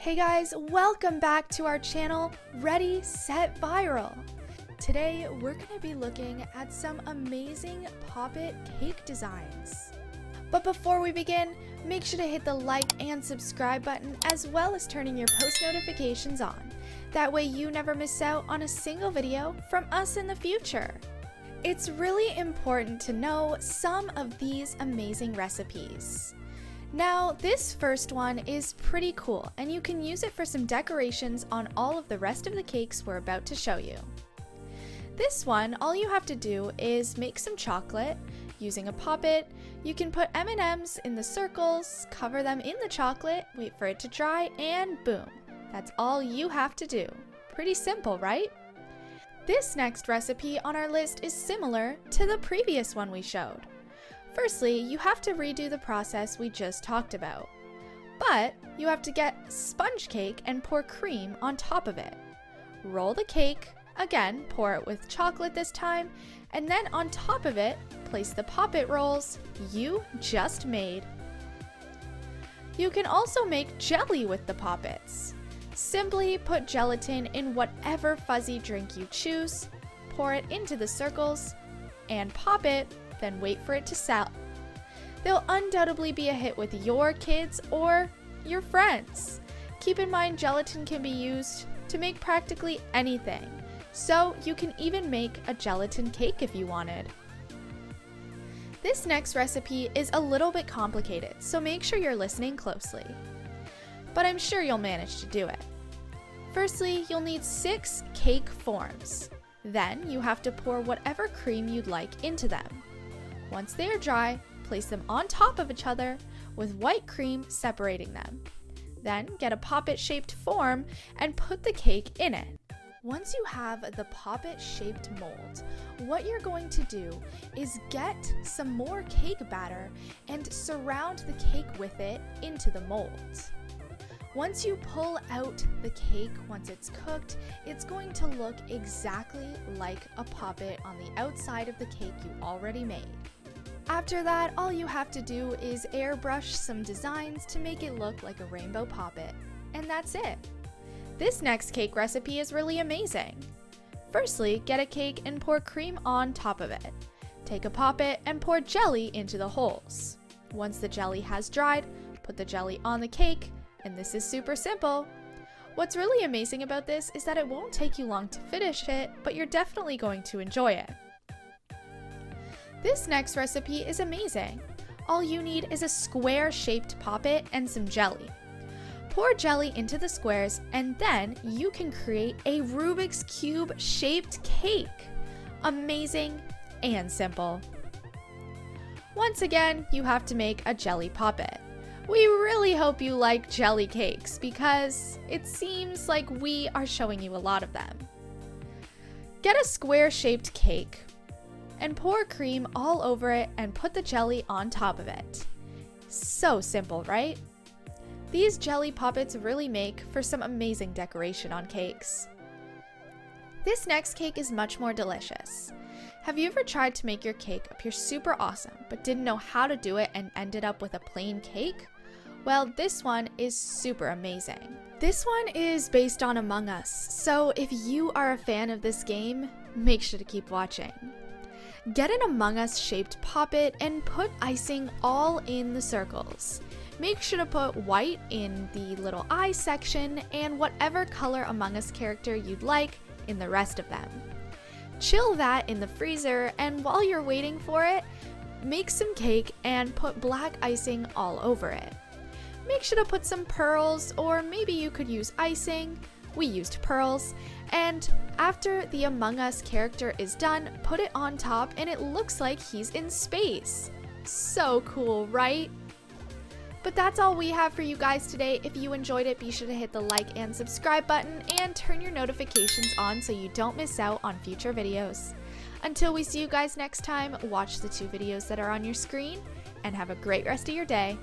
Hey guys, welcome back to our channel, Ready, Set, Viral. Today, we're going to be looking at some amazing Poppet cake designs. But before we begin, make sure to hit the like and subscribe button as well as turning your post notifications on. That way you never miss out on a single video from us in the future. It's really important to know some of these amazing recipes. Now, this first one is pretty cool, and you can use it for some decorations on all of the rest of the cakes we're about to show you. This one, all you have to do is make some chocolate using a Poppet. You can put M&Ms in the circles, cover them in the chocolate, wait for it to dry, and boom. That's all you have to do. Pretty simple, right? This next recipe on our list is similar to the previous one we showed. Firstly, you have to redo the process we just talked about. But you have to get sponge cake and pour cream on top of it. Roll the cake, again, pour it with chocolate this time, and then on top of it, place the Poppet rolls you just made. You can also make jelly with the Poppets. Simply put gelatin in whatever fuzzy drink you choose, pour it into the circles, and pop it, then wait for it to sell. They'll undoubtedly be a hit with your kids or your friends. Keep in mind, gelatin can be used to make practically anything, so you can even make a gelatin cake if you wanted. This next recipe is a little bit complicated, so make sure you're listening closely. But I'm sure you'll manage to do it. Firstly, you'll need 6 cake forms. Then you have to pour whatever cream you'd like into them. Once they are dry, place them on top of each other with white cream separating them. Then get a Poppet-shaped form and put the cake in it. Once you have the Poppet-shaped mold, what you're going to do is get some more cake batter and surround the cake with it into the mold. Once you pull out the cake, once it's cooked, it's going to look exactly like a Poppet on the outside of the cake you already made. After that, all you have to do is airbrush some designs to make it look like a rainbow Poppet. And that's it. This next cake recipe is really amazing. Firstly, get a cake and pour cream on top of it. Take a Poppet and pour jelly into the holes. Once the jelly has dried, put the jelly on the cake, and this is super simple. What's really amazing about this is that it won't take you long to finish it, but you're definitely going to enjoy it. This next recipe is amazing. All you need is a square-shaped Poppet and some jelly. Pour jelly into the squares, and then you can create a Rubik's Cube-shaped cake. Amazing and simple. Once again, you have to make a jelly Poppet. We really hope you like jelly cakes because it seems like we are showing you a lot of them. Get a square-shaped cake and pour cream all over it and put the jelly on top of it. So simple, right? These jelly Poppets really make for some amazing decoration on cakes. This next cake is much more delicious. Have you ever tried to make your cake appear super awesome but didn't know how to do it and ended up with a plain cake? Well, this one is super amazing. This one is based on Among Us, so if you are a fan of this game, make sure to keep watching. Get an Among Us shaped Poppet and put icing all in the circles. Make sure to put white in the little eye section and whatever color Among Us character you'd like in the rest of them. Chill that in the freezer, and while you're waiting for it, make some cake and put black icing all over it. Make sure to put some pearls, or maybe you could use icing. We used pearls. And after the Among Us character is done, put it on top and it looks like he's in space. So cool, right? But that's all we have for you guys today. If you enjoyed it, be sure to hit the like and subscribe button and turn your notifications on so you don't miss out on future videos. Until we see you guys next time, watch the 2 videos that are on your screen and have a great rest of your day.